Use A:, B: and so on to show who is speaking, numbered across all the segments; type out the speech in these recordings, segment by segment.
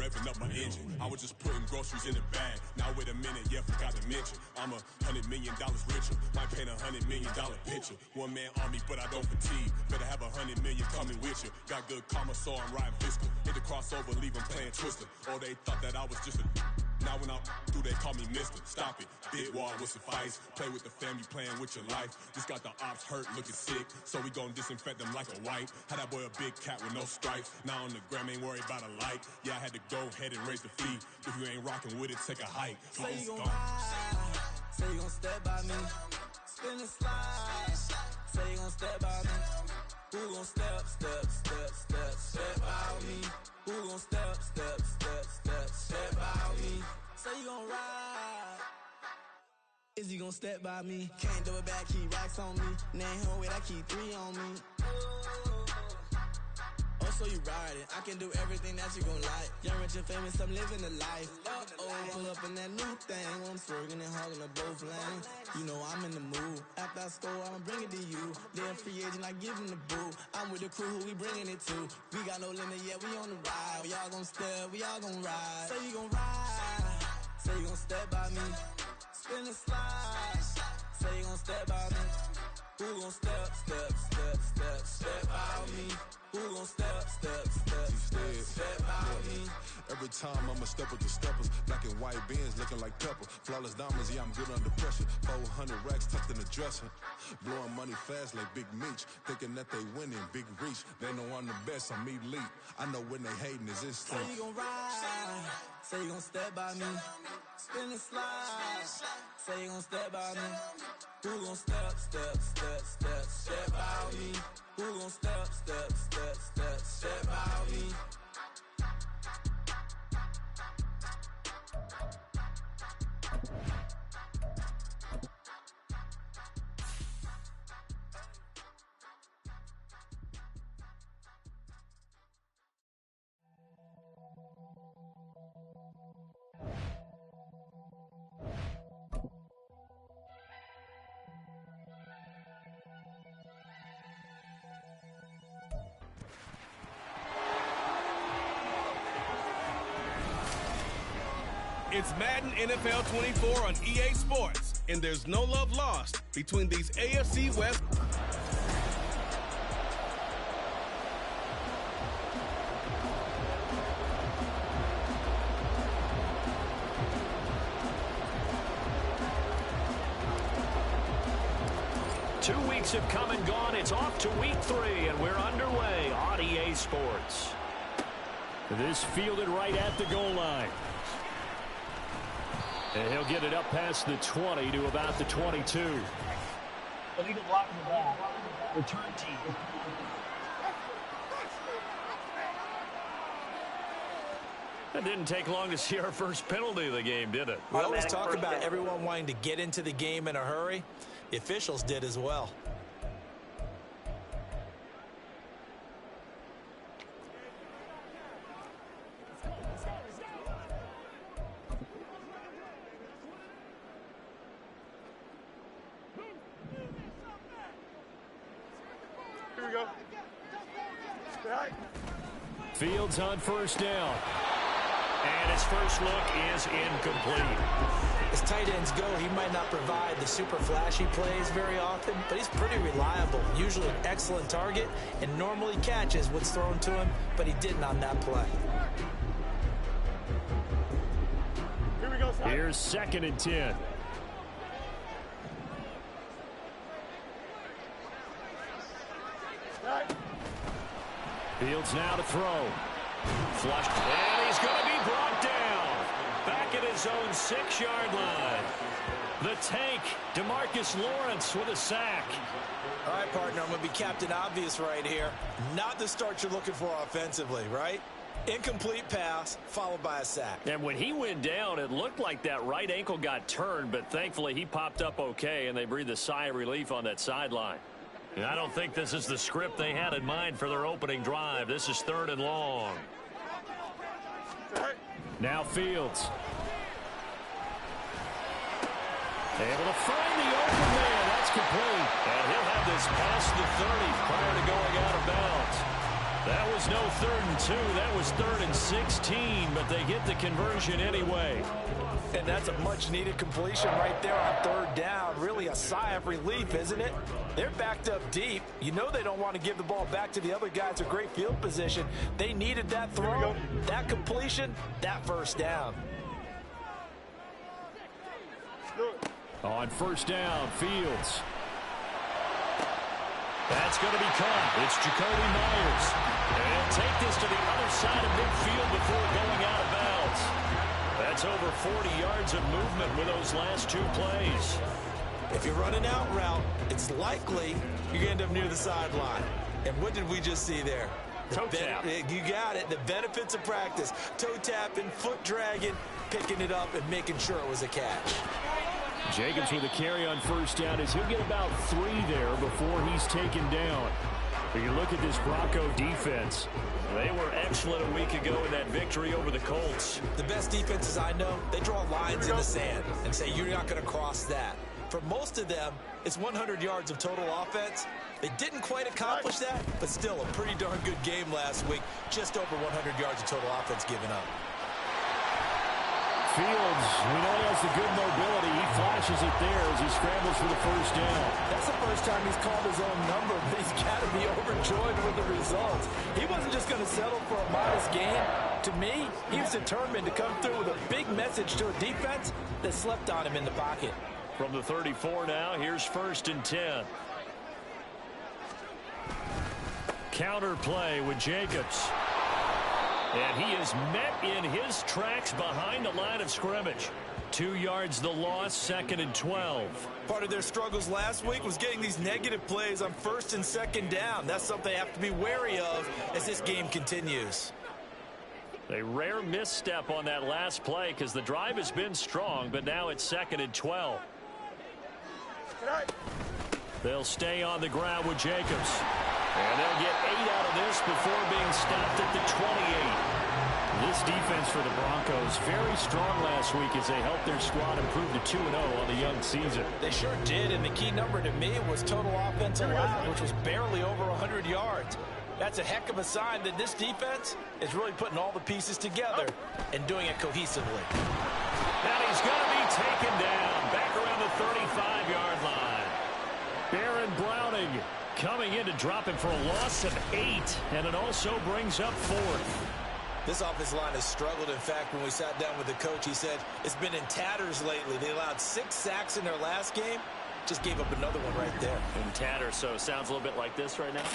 A: revving up my engine. I was just putting groceries in the bag. Now wait a minute, yeah, forgot to mention. I'm $100 million richer. Might paint $100 million picture. One man army, but I don't fatigue. Better have 100 million coming with you. Got good karma, so I'm riding fiscal. Hit the crossover, leave them playing Twister. Oh, they thought that I was just a. Now when I'm through, they call me Mister. Stop it, big wall would suffice. Play with the family, playing with your life. This got the ops hurt, looking sick. So we gon' disinfect them like a wipe. Had that boy a big cat with no stripes. Now on the gram, ain't worried about a light. Yeah, I had to go ahead and raise the fee. If you ain't rocking with it, take a hike.
B: Say you gon' ride, say you gon' step by me. Spin and slide, say you gon' step by me. Who gon' step by me? Who gon' step by me? Say you gon' ride. Is he gon' step by me? Can't do it back, keep racks on me. Name home with I keep 3 on me. Oh, so you riding? I can do everything that you gon' like. Young, rich, and famous, I'm living the life. Pull up in that new thing. When I'm swerving and hogging up both lanes. You know I'm in the mood. After I score, I'ma bring it to you. Then free agent, I give him the boo. I'm with the crew, who we bringing it to. We got no limit, yeah, we on the ride. We all gon' step, we all gon' ride. Say you gon' ride. Say you gon' step by me. Spin and slide. Say you gon' step by me. Who gon' step by me? Who gon' step by me?
C: Every time I'ma step with the steppers. Black and white beans looking like pepper. Flawless diamonds, yeah, I'm good under pressure. 400 racks tucked in the dresser. Blowing money fast like Big Meech. Thinking that they winning, big reach. They know I'm the best, I'm elite. I know when they hating is instinct.
B: Say you gon' ride, say you gon' step by me. Spin and slide, say you gon' step by me. Who gon' step by me? Who gon' step by me?
D: It's Madden NFL 24 on EA Sports, and there's no love lost between these AFC West.
E: Two weeks have come and gone. It's off to week 3, and we're underway on EA Sports. This fielded right at the goal line. And he'll get it up past the 20 to about the 22.
F: Illegal block in the ball. Return team.
E: It didn't take long to see our first penalty of the game, did it?
G: We always talk about everyone wanting to get into the game in a hurry. The officials did as well.
E: Fields on first down. And his first look is incomplete.
G: As tight ends go, he might not provide the super flashy plays very often, but he's pretty reliable. Usually an excellent target and normally catches what's thrown to him, but he didn't on that play.
E: Here's 2nd and 10. Fields now to throw. Flushed, and he's going to be brought down. Back at his own 6-yard line. The tank, DeMarcus Lawrence with a sack.
G: All right, partner, I'm going to be Captain Obvious right here. Not the start you're looking for offensively, right? Incomplete pass, followed by a sack.
E: And when he went down, it looked like that right ankle got turned, but thankfully he popped up okay, and they breathed a sigh of relief on that sideline. I don't think this is the script they had in mind for their opening drive. This is 3rd and long. Now Fields. Able to find the open man. That's complete. And he'll have this past the 30 prior to going out of bounds. That was no 3rd and 2. That was 3rd and 16, but they get the conversion anyway.
G: And that's a much-needed completion right there on 3rd down. Really a sigh of relief, isn't it? They're backed up deep. You know they don't want to give the ball back to the other guys. A great field position. They needed that throw, that completion, that 1st down.
E: On 1st down, Fields. That's going to be caught. It's Jacoby Myers. And he'll take this to the other side of midfield before going out of bounds. That's over 40 yards of movement with those last 2 plays.
G: If you're running out route, it's likely you're going to end up near the sideline. And what did we just see there?
E: Toe tap.
G: You got it. The benefits of practice. Toe tapping, foot dragging, picking it up, and making sure it was a catch.
E: Jacobs with a carry on 1st down as he'll get about 3 there before he's taken down. But you look at this Bronco defense. They were excellent a week ago in that victory over the Colts.
G: The best defenses I know, they draw lines in the sand and say you're not going to cross that. For most of them, it's 100 yards of total offense. They didn't quite accomplish that, but still a pretty darn good game last week. Just over 100 yards of total offense given up.
E: Fields, we know he has the good mobility. He flashes it there as he scrambles for the 1st down.
G: That's the first time he's called his own number, but he's got to be overjoyed with the results. He wasn't just going to settle for a modest gain. To me, he was determined to come through with a big message to a defense that slept on him in the pocket.
E: From the 34 now, here's 1st and 10. Counter play with Jacobs. And he is met in his tracks behind the line of scrimmage. 2 yards the loss, 2nd and 12.
G: Part of their struggles last week was getting these negative plays on 1st and 2nd down. That's something they have to be wary of as this game continues.
E: A rare misstep on that last play because the drive has been strong, but now it's 2nd and 12. They'll stay on the ground with Jacobs. And they'll get 8 out of this before being stopped at the 28. This defense for the Broncos, very strong last week as they helped their squad improve to 2-0 on the young season.
G: They sure did, and the key number to me was total offense allowed, which was barely over 100 yards. That's a heck of a sign that this defense is really putting all the pieces together and doing it cohesively.
E: And he's going to be taken down back around the 35-yard line. Baron Browning coming in to drop him for a loss of 8, and it also brings up 4th.
G: This offensive line has struggled. In fact, when we sat down with the coach, he said it's been in tatters lately. They allowed 6 sacks in their last game. Just gave up another one right there.
E: In tatters, so it sounds a little bit like this right now.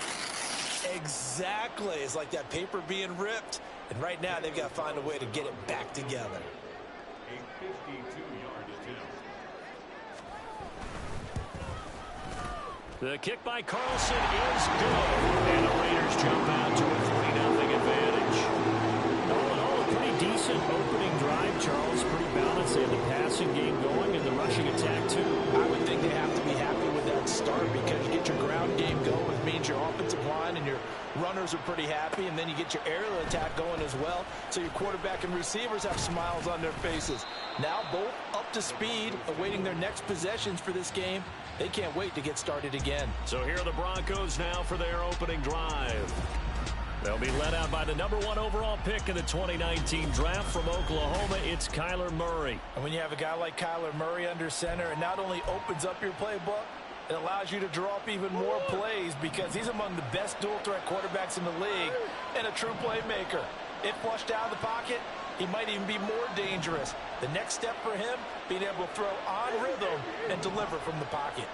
G: Exactly. It's like that paper being ripped. And right now, they've got to find a way to get it back together.
E: A 52-yard attempt. The kick by Carlson is good. And the Raiders jump out to a 3-0 advantage. All in all, a pretty decent opening drive, Charles. Pretty balanced. They had the passing game going and the rushing attack, too.
G: I would think they have to be happy with that start because you get your ground game going. It means your offensive line and your runners are pretty happy, and then you get your aerial attack going as well. So your quarterback and receivers have smiles on their faces. Now both up to speed, awaiting their next possessions for this game. They can't wait to get started again.
E: So here are the Broncos now for their opening drive. They'll be led out by the #1 overall pick in the 2019 draft from Oklahoma. It's Kyler Murray.
G: And when you have a guy like Kyler Murray under center, it not only opens up your playbook, it allows you to draw up even more plays because he's among the best dual-threat quarterbacks in the league and a true playmaker. If flushed out of the pocket, he might even be more dangerous. The next step for him, being able to throw on rhythm and deliver from the pocket.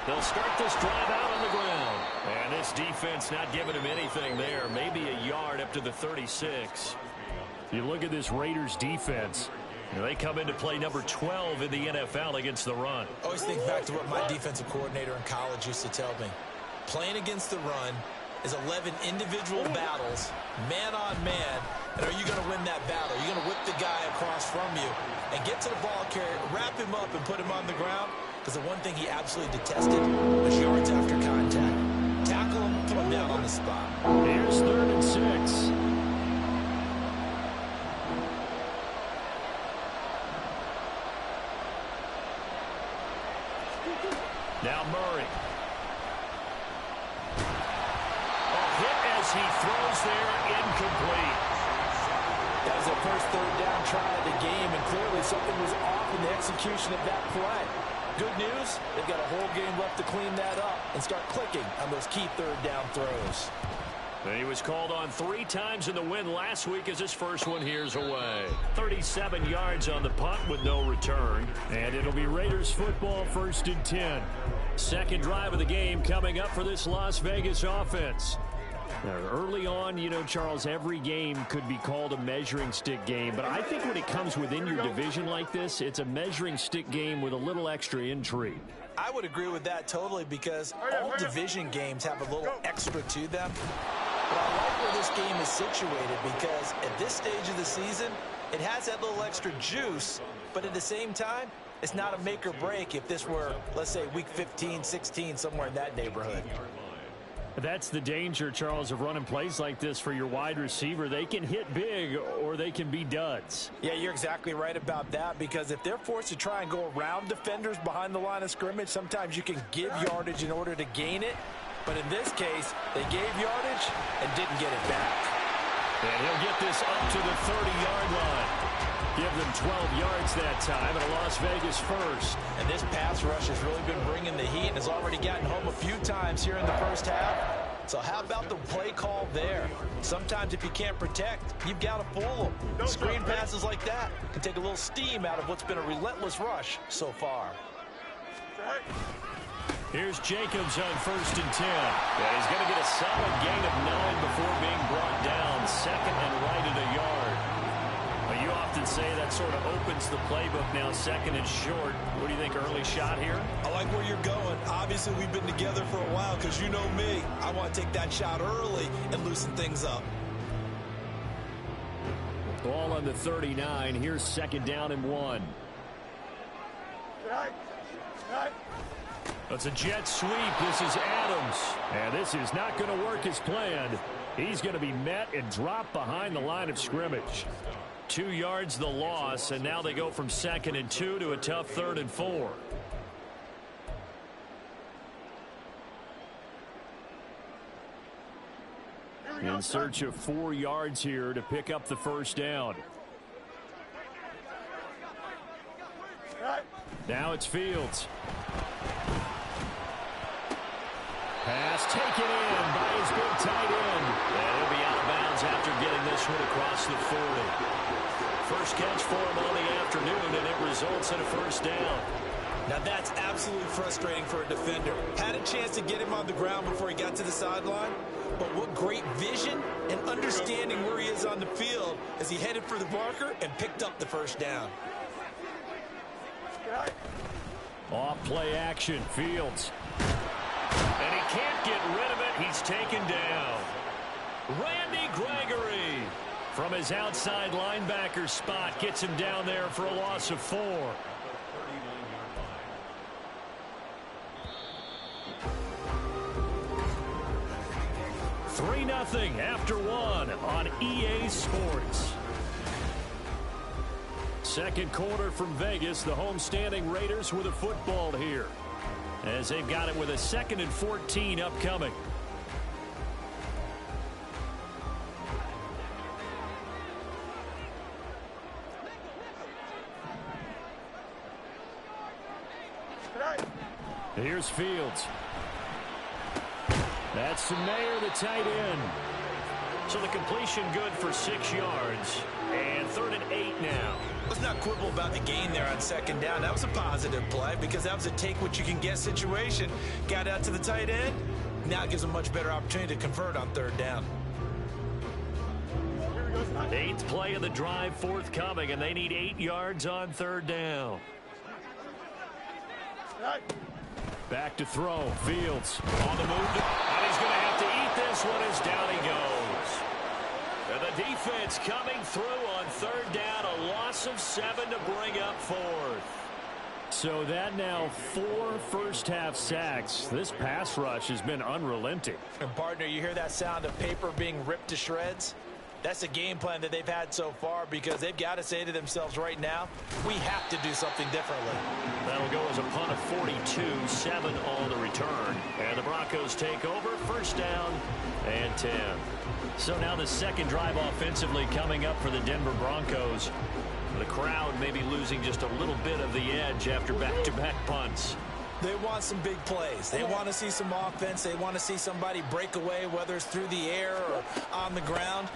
E: They'll start this drive out on the ground. And this defense not giving him anything there. Maybe a yard up to the 36. You look at this Raiders defense. They come into play number 12 in the NFL against the run.
G: I always think back to what my defensive coordinator in college used to tell me. Playing against the run is 11 individual battles, man on man. And are you going to win that battle? Are you going to whip the guy across from you and get to the ball carrier, wrap him up, and put him on the ground? Because the one thing he absolutely detested was yards after contact. Tackle him, put him down on the spot.
E: Here's 3rd and 6. Now Murray. as he throws there, incomplete.
G: That was their first third down try of the game, and clearly something was off in the execution of that play. Good news, they've got a whole game left to clean that up and start clicking on those key third down throws.
E: He was called on 3 times in the win last week as his first one here's away. 37 yards on the punt with no return. And it'll be Raiders football, 1st and 10. Second drive of the game coming up for this Las Vegas offense. Now, early on, you know, Charles, every game could be called a measuring stick game. But I think when it comes within your division like this, it's a measuring stick game with a little extra intrigue.
G: I would agree with that totally, because all division games have a little extra to them. But I like where this game is situated, because at this stage of the season, it has that little extra juice, but at the same time, it's not a make or break if this were, let's say, week 15, 16, somewhere in that neighborhood.
E: That's the danger, Charles, of running plays like this for your wide receiver. They can hit big or they can be duds.
G: Yeah, you're exactly right about that, because if they're forced to try and go around defenders behind the line of scrimmage, sometimes you can give yardage in order to gain it. But in this case, they gave yardage and didn't get it back.
E: And he'll get this up to the 30-yard line. Give them 12 yards that time, and a Las Vegas first.
G: And this pass rush has really been bringing the heat and has already gotten home a few times here in the first half. So how about the play call there? Sometimes if you can't protect, you've got to fool them. Screen passes like that can take a little steam out of what's been a relentless rush so far.
E: Here's Jacobs on 1st and 10. Yeah, he's going to get a solid gain of 9 before being brought down. Second and right at a yard. Well, you often say that sort of opens the playbook now, 2nd and short. What do you think, early shot here?
G: I like where you're going. Obviously, we've been together for a while, because you know me. I want to take that shot early and loosen things up.
E: Ball on the 39. Here's 2nd down and 1. That's a jet sweep. This is Adams. And this is not going to work as planned. He's going to be met and dropped behind the line of scrimmage. 2 yards the loss, and now they go from 2nd and 2 to a tough 3rd and 4. In search of 4 yards here to pick up the first down. Now it's Fields. Pass taken in by his big tight end. And he'll be out of bounds after getting this one across the 40. First catch for him on the afternoon, and it results in a first down.
G: Now that's absolutely frustrating for a defender. Had a chance to get him on the ground before he got to the sideline, but what great vision and understanding where he is on the field as he headed for the marker and picked up the first down.
E: Off play action, Fields. And he can't get rid of it. He's taken down. Randy Gregory from his outside linebacker spot gets him down there for a loss of 4. Three 3-0 after 1 on EA Sports. Second quarter from Vegas. The homestanding Raiders with a football here, as they've got it with a 2nd and 14 upcoming. Here's Fields. That's Mayer, the tight end. So the completion good for 6 yards. And 3rd and 8 now.
G: Let's not quibble about the gain there on 2nd down. That was a positive play, because that was a take-what-you-can-get situation. Got out to the tight end. Now it gives them a much better opportunity to convert on 3rd down.
E: 8th play of the drive forthcoming, and they need 8 yards on 3rd down. Back to throw. Fields on the move. And he's going to have to eat this one as down he goes. And the defense coming through on 3rd down. A loss of 7 to bring up 4th. So that now 4 first-half sacks. This pass rush has been unrelenting.
G: And, partner, you hear that sound of paper being ripped to shreds? That's the game plan that they've had so far, because they've got to say to themselves right now, we have to do something differently.
E: That'll go as a punt of 42, 7 on the return. And the Broncos take over, first down and 10. So now the second drive offensively coming up for the Denver Broncos. The crowd may be losing just a little bit of the edge after back-to-back punts.
G: They want some big plays. They want to see some offense. They want to see somebody break away, whether it's through the air or on the ground.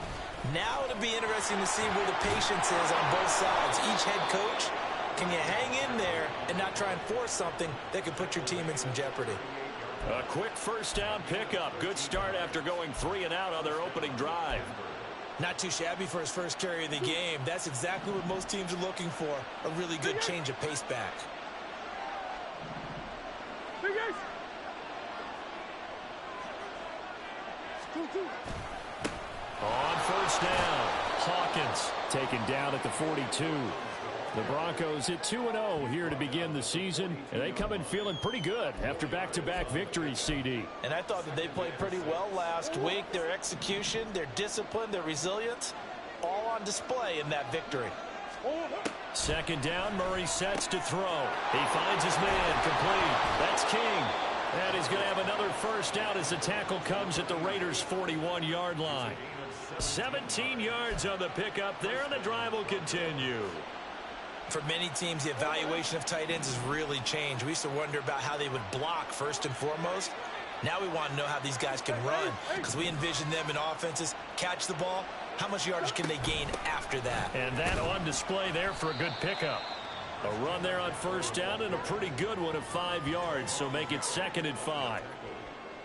G: Now it'll be interesting to see where the patience is on both sides. Each head coach, can you hang in there and not try and force something that could put your team in some jeopardy?
E: A quick first down pickup. Good start after going 3 and out on their opening drive.
G: Not too shabby for his first carry of the game. That's exactly what most teams are looking for. A really good change of pace back.
E: On first down, Hawkins taken down at the 42. The Broncos at 2-0 here to begin the season, and they come in feeling pretty good after back-to-back victories, CD.
G: And I thought that they played pretty well last week. Their execution, their discipline, their resilience, all on display in that victory.
E: Second down, Murray sets to throw. He finds his man, complete. That's King. And he's going to have another first down as the tackle comes at the Raiders' 41-yard line. 17 yards on the pickup there, and the drive will continue.
G: For many teams, the evaluation of tight ends has really changed. We used to wonder about how they would block first and foremost. Now we want to know how these guys can run, because we envision them in offenses catch the ball. How much yardage can they gain after that?
E: And that on display there for a good pickup. A run there on first down and a pretty good one of 5 yards, so make it 2nd and 5.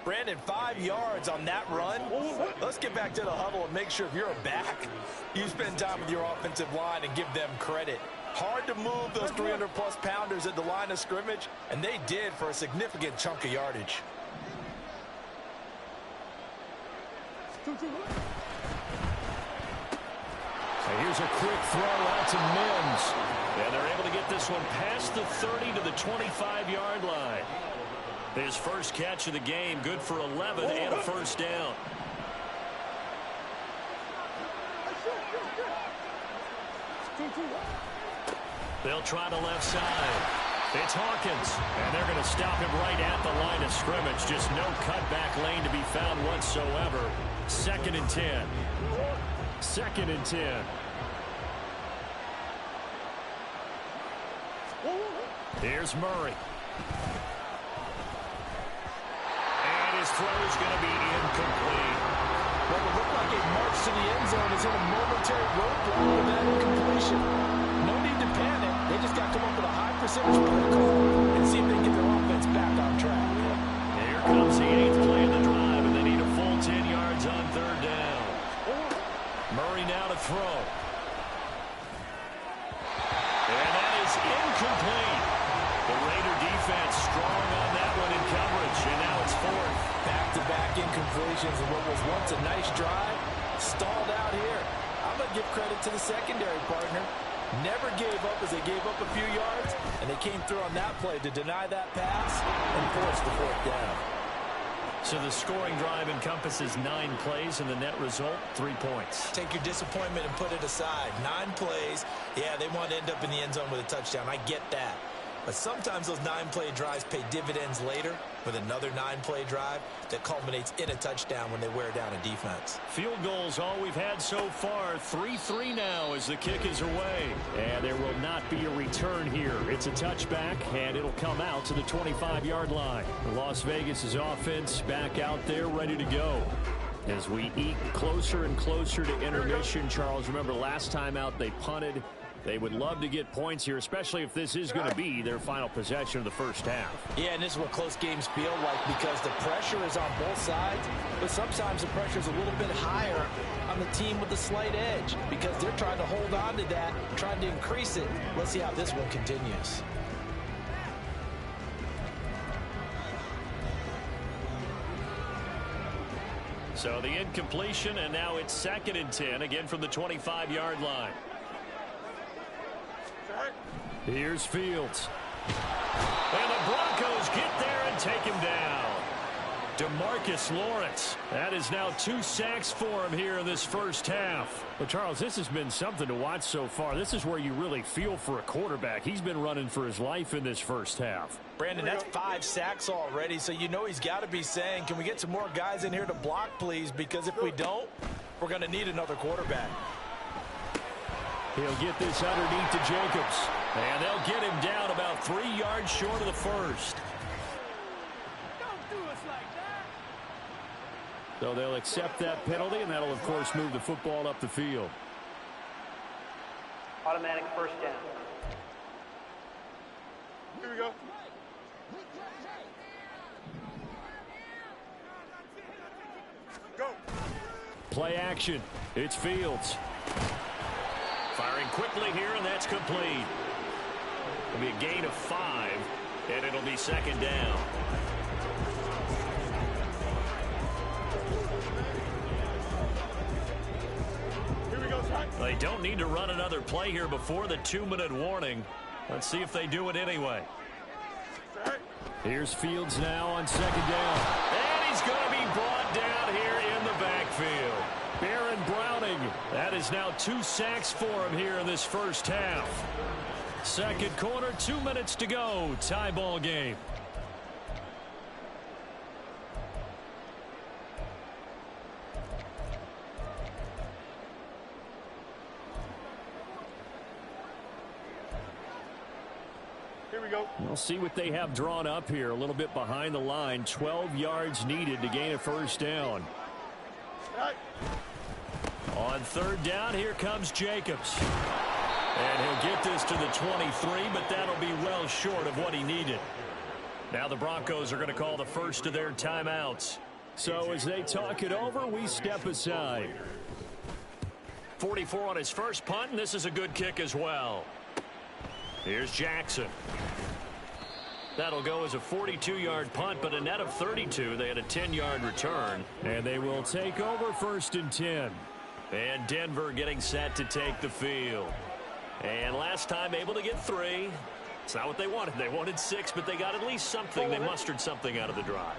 G: Brandon, 5 yards on that run. Let's get back to the huddle and make sure if you're a back, you spend time with your offensive line and give them credit. Hard to move those 300-plus pounders at the line of scrimmage, and they did for a significant chunk of yardage.
E: And here's a quick throw out to Mims. And they're able to get this one past the 30 to the 25-yard line. His first catch of the game, good for 11 and a first down. They'll try the left side. It's Hawkins, and they're going to stop him right at the line of scrimmage. Just no cutback lane to be found whatsoever. 2nd and 10. 2nd and 10. Here's Murray. And his throw is going to be incomplete.
G: What would look like a march to the end zone is in a momentary roadblock with that incompletion. No need to panic. They just got to come up with a high percentage play call and see if they can get their offense back on track.
E: Here comes the 8th play of the drive, and they need a full 10 yards on 3rd down. Murray now to throw. And that is incomplete. The Raider defense strong on that one in coverage, and now it's 4th.
G: Back-to-back incompletions and what was once a nice drive stalled out here. I'm going to give credit to the secondary partner. Never gave up as they gave up a few yards, and they came through on that play to deny that pass and force the 4th down.
E: So the scoring drive encompasses 9 plays, and the net result, 3 points.
G: Take your disappointment and put it aside. 9 plays. Yeah, they want to end up in the end zone with a touchdown. I get that. But sometimes those 9-play drives pay dividends later with another 9-play drive that culminates in a touchdown when they wear down a defense.
E: Field goals all we've had so far. 3-3 now as the kick is away. And there will not be a return here. It's a touchback, and it'll come out to the 25-yard line. Las Vegas' offense back out there ready to go. As we eat closer and closer to intermission, Charles, remember last time out they punted. They would love to get points here, especially if this is going to be their final possession of the first half.
G: Yeah, and this is what close games feel like because the pressure is on both sides, but sometimes the pressure is a little bit higher on the team with the slight edge because they're trying to hold on to that, trying to increase it. Let's see how this one continues.
E: So the incompletion, and now it's 2nd and 10, again from the 25-yard line. Here's Fields. And the Broncos get there and take him down. DeMarcus Lawrence. That is now 2 sacks for him here in this first half.
H: Well, Charles, this has been something to watch so far. This is where you really feel for a quarterback. He's been running for his life in this first half.
G: Brandon, that's 5 sacks already, so you know he's got to be saying, can we get some more guys in here to block, please? Because if we don't, we're going to need another quarterback.
H: He'll get this underneath to Jacobs.
E: And they'll get him down about 3 yards short of the first.
H: So they'll accept that penalty, and that'll, of course, move the football up the field.
F: Automatic first down.
I: Here we go. Go.
H: Play action. It's Fields.
E: Firing quickly here, and that's complete. It'll be a gain of 5, and it'll be second down. They don't need to run another play here before the 2-minute warning. Let's see if they do it anyway.
H: Here's Fields now on second down.
E: And he's going to be brought down here in the backfield.
H: Baron Browning.
E: That is now 2 sacks for him here in this first half. Second quarter, 2 minutes to go. Tie ball game.
I: Here we go.
H: We'll see what they have drawn up here. A little bit behind the line. 12 yards needed to gain a first down.
I: Right.
E: On third down, here comes Jacobs. And he'll get this to the 23, but that'll be well short of what he needed. Now the Broncos are going to call the first of their timeouts.
H: So as they talk it over, we step aside.
E: 44 on his first punt, and this is a good kick as well. Here's Jackson. That'll go as a 42-yard punt, but a net of 32. They had a 10-yard return.
H: And they will take over first and 10.
E: And Denver getting set to take the field. And last time able to get 3. It's not what they wanted. They wanted 6, but they got at least something. They mustered something out of the drive.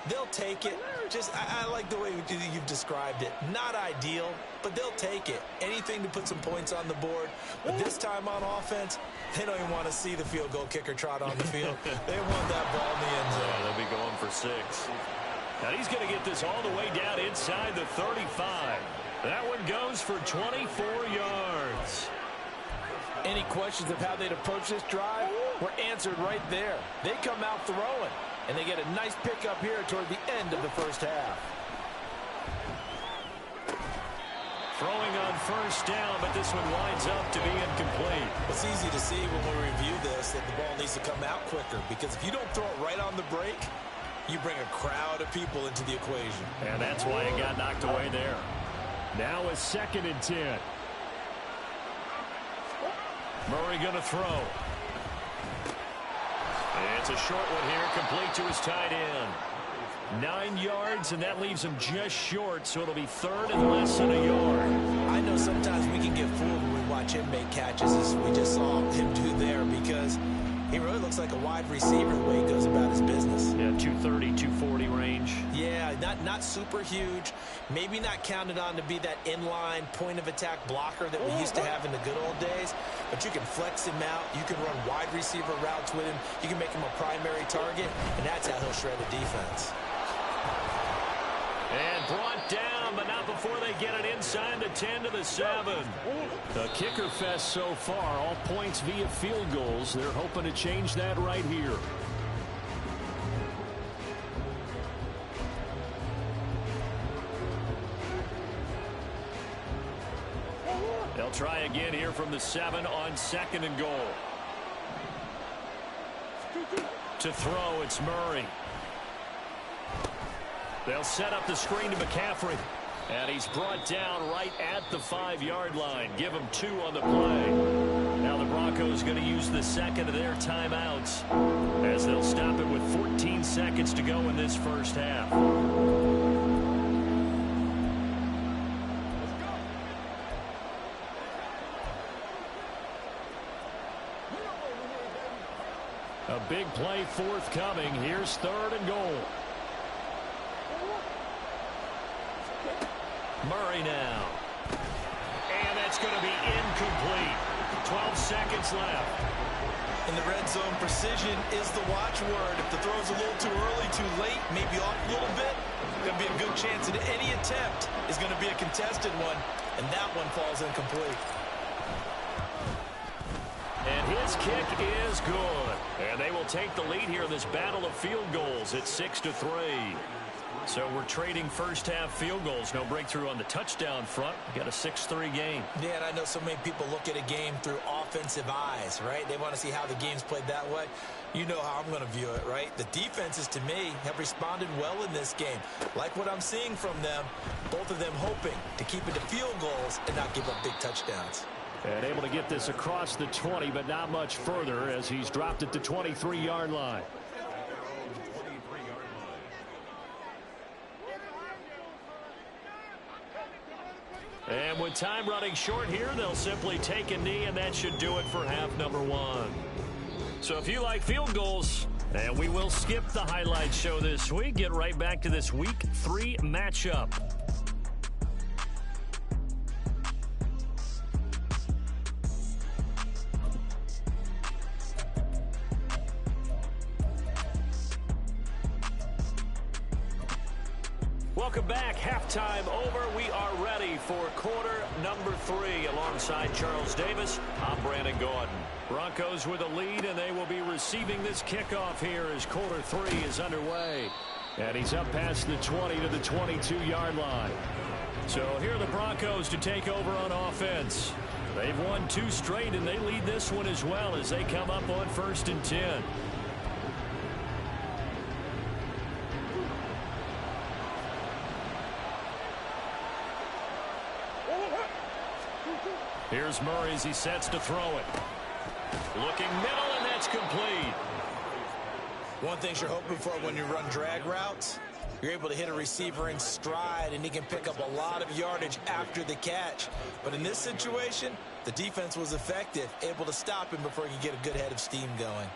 G: They'll take it. Just, I like the way you've described it. Not ideal, but they'll take it. Anything to put some points on the board. But this time on offense, they don't even want to see the field goal kicker trot on the field. They want that ball in the end zone.
E: Yeah, they'll be going for 6. Now he's going to get this all the way down inside the 35. That one goes for 24 yards.
G: Any questions of how they'd approach this drive were answered right there. They come out throwing, and they get a nice pickup here toward the end of the first half.
E: Throwing on first down, but this one winds up to be incomplete.
G: It's easy to see when we review this that the ball needs to come out quicker, because if you don't throw it right on the break, you bring a crowd of people into the equation.
H: And that's why it got knocked away there. Now a second and 10.
E: Murray going to throw. It's a short one here, complete to his tight end. 9 yards, and that leaves him just short, so it'll be third and less than a yard.
G: I know sometimes we can get fooled when we watch him make catches, as we just saw him do there, because he really looks like a wide receiver the way he goes about his business.
E: Yeah, 230, 240 range.
G: Yeah, not super huge. Maybe not counted on to be that inline point-of-attack blocker that we used to have in the good old days. But you can flex him out. You can run wide receiver routes with him. You can make him a primary target, and that's how he'll shred a defense.
E: And brought down, but not before they get it inside the 10 to the 7.
H: The kicker fest so far, all points via field goals. They're hoping to change that right here.
E: They'll try again here from the 7 on second and goal. To throw, it's Murray. They'll set up the screen to McCaffrey. And he's brought down right at the 5-yard line. Give him 2 on the play. Now the Broncos going to use the second of their timeouts as they'll stop it with 14 seconds to go in this first half.
H: A big play forthcoming. Here's third and goal.
E: Murray now. And that's going to be incomplete. 12 seconds left.
G: In the red zone, precision is the watchword. If the throw's a little too early, too late, maybe off a little bit, going to be a good chance that any attempt is going to be a contested one, and that one falls incomplete.
E: And his kick is good. And they will take the lead here in this battle of field goals at 6-3. So we're trading first-half field goals. No breakthrough on the touchdown front. We got a 6-3 game.
G: Yeah, and I know so many people look at a game through offensive eyes, right? They want to see how the game's played that way. You know how I'm going to view it, right? The defenses, to me, have responded well in this game. Like what I'm seeing from them, both of them hoping to keep it to field goals and not give up big touchdowns.
H: And able to get this across the 20, but not much further as he's dropped it to 23-yard line. And with time running short here, they'll simply take a knee, and that should do it for half number one. So if you like field goals, and we will skip the highlight show this week, get right back to this week 3 matchup. Welcome back. Halftime over. We are ready for quarter number 3 alongside Charles Davis. I'm Brandon Gordon. Broncos with a lead, and they will be receiving this kickoff here as quarter 3 is underway. And he's up past the 20 to the 22-yard line. So here are the Broncos to take over on offense. They've won 2 straight, and they lead this one as well as they come up on 1st and 10. Here's Murray as he sets to throw it. Looking middle, and that's complete.
G: One thing you're hoping for when you run drag routes, you're able to hit a receiver in stride, and he can pick up a lot of yardage after the catch. But in this situation, the defense was effective, able to stop him before he could get a good head of steam going.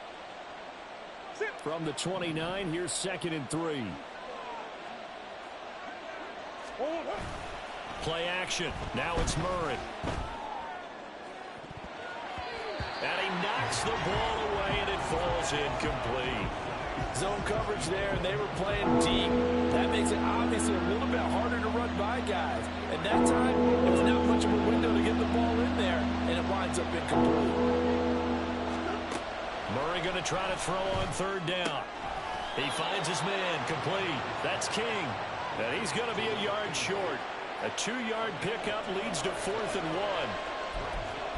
H: From the 29, here's 2nd and 3. Play action. Now it's Murray. And he knocks the ball away, and it falls incomplete.
J: Zone coverage there, and they were playing deep. That makes it obviously a little bit harder to run by guys. At that time, it was not much of a window to get the ball in there, and it winds up incomplete.
H: Murray going to try to throw on 3rd down. He finds his man, complete. That's King. And he's going to be a yard short. A 2-yard pickup leads to 4th and 1.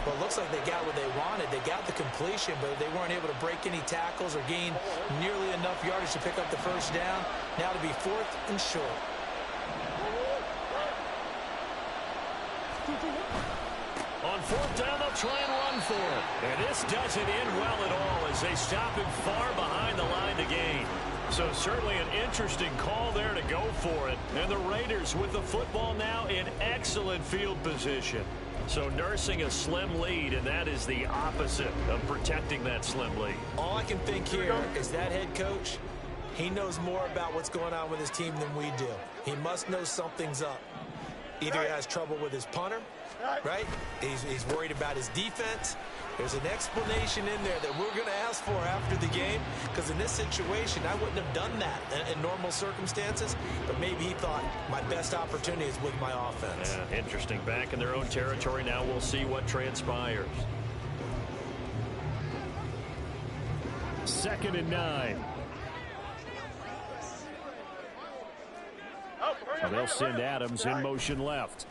G: Well, it looks like they got what they wanted. They got the completion, but they weren't able to break any tackles or gain nearly enough yardage to pick up the 1st down. Now to be 4th and short.
H: On 4th down, they'll try and run for it. And this doesn't end well at all as they stop him far behind the line to gain. So certainly an interesting call there to go for it. And the Raiders with the football now in excellent field position. So nursing a slim lead, and that is the opposite of protecting that slim lead.
G: All I can think here is that head coach, he knows more about what's going on with his team than we do. He must know something's up. Either he has trouble with his punter, right? He's worried about his defense. There's an explanation in there that we're going to ask for after the game, because in this situation, I wouldn't have done that in normal circumstances, but maybe he thought my best opportunity is with my offense.
H: Yeah, interesting. Back in their own territory now. We'll see what transpires. 2nd and 9. So they'll send Adams in motion left.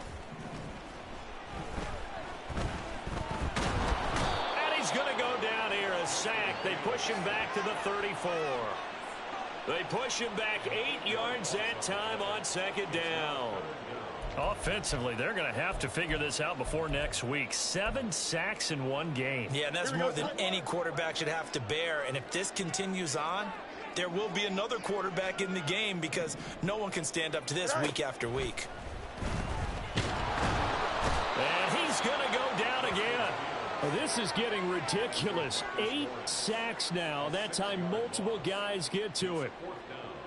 H: Going to go down here, a sack. They push him back to the 34. They push him back 8 yards that time on 2nd down. Offensively, they're going to have to figure this out before next week. 7 sacks in 1 game.
G: Yeah, and that's more than any quarterback should have to bear. And if this continues on, there will be another quarterback in the game because no one can stand up to this week after week.
H: And he's going to go down again. This is getting ridiculous. 8 sacks now. That time multiple guys get to it.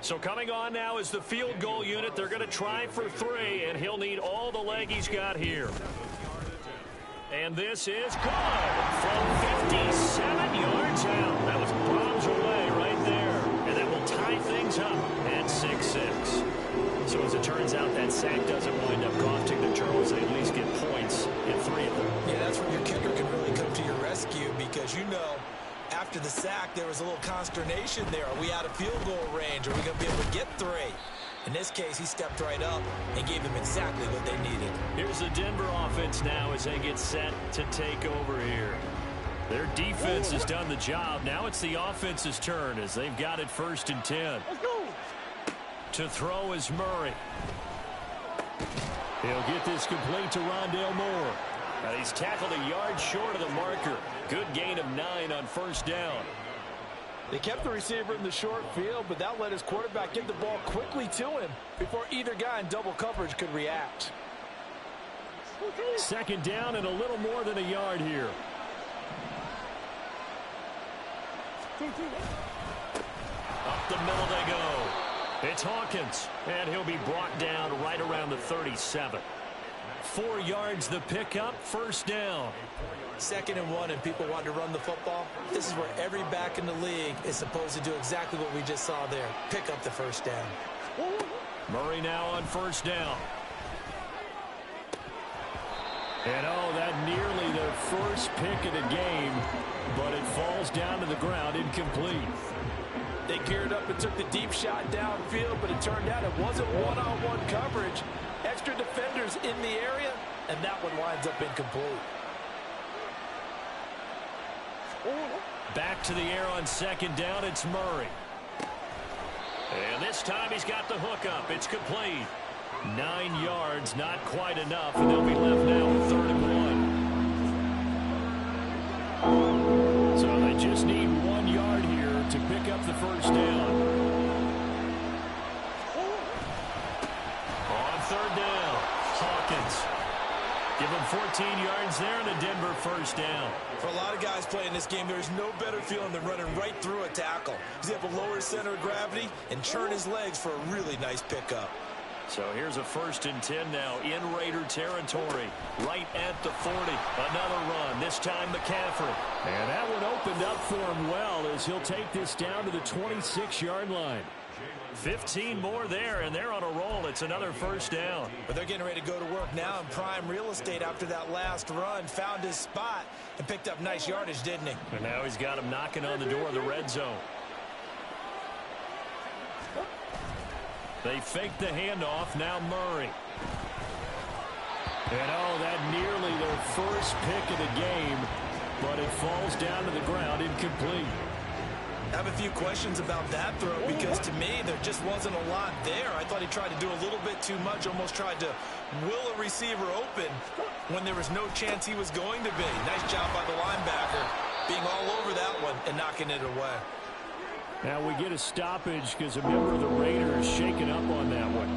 H: So coming on now is the field goal unit. They're going to try for 3, and he'll need all the leg he's got here. And this is good from 57 yards out. That was bombs away right there. And that will tie things up at 6-6. So as it turns out, that sack doesn't wind up costing the Charles. They at least get points in 3 of them.
G: Yeah, that's where your kicker can really come to your rescue because you know after the sack there was a little consternation there. Are we out of field goal range? Are we going to be able to get 3? In this case, he stepped right up and gave them exactly what they needed.
H: Here's the Denver offense now as they get set to take over here. Their defense has done the job. Now it's the offense's turn as they've got it 1st and 10. To throw is Murray. He'll get this complete to Rondale Moore. Now he's tackled a yard short of the marker. Good gain of 9 on 1st down.
J: They kept the receiver in the short field, but that let his quarterback get the ball quickly to him before either guy in double coverage could react.
H: 2nd down and a little more than a yard here. Up the middle they go. It's Hawkins, and he'll be brought down right around the 37. 4 yards the pickup, 1st down.
G: 2nd and 1 and people want to run the football. This is where every back in the league is supposed to do exactly what we just saw there. Pick up the 1st down.
H: Murray now on 1st down. And oh, that nearly their first pick of the game, but it falls down to the ground incomplete.
J: They geared up and took the deep shot downfield, but it turned out it wasn't one-on-one coverage. Extra defenders in the area, and that one winds up incomplete.
H: Back to the air on 2nd down, it's Murray. And this time he's got the hook up. It's complete. 9 yards, not quite enough, and they'll be left now with 3rd and 1. So they just need 1 yard here to pick up the 1st down. On 3rd down, Hawkins. Give him 14 yards there and a Denver 1st down.
G: For a lot of guys playing this game, there's no better feeling than running right through a tackle. He's able to lower his center of gravity and churn his legs for a really nice pickup.
H: So here's a 1st and 10 now in Raider territory, right at the 40. Another run, this time McCaffrey. And that one opened up for him well as he'll take this down to the 26-yard line. 15 more there, and they're on a roll. It's another 1st down.
G: But they're getting ready to go to work now in prime real estate after that last run. Found his spot and picked up nice yardage, didn't he?
H: And now he's got him knocking on the door of the red zone. They fake the handoff, now Murray. And oh, that nearly their first pick of the game, but it falls down to the ground incomplete.
G: I have a few questions about that throw because to me there just wasn't a lot there. I thought he tried to do a little bit too much, almost tried to will a receiver open when there was no chance he was going to be. Nice job by the linebacker being all over that one and knocking it away.
H: Now we get a stoppage because a member of the Raiders shaken up on that one.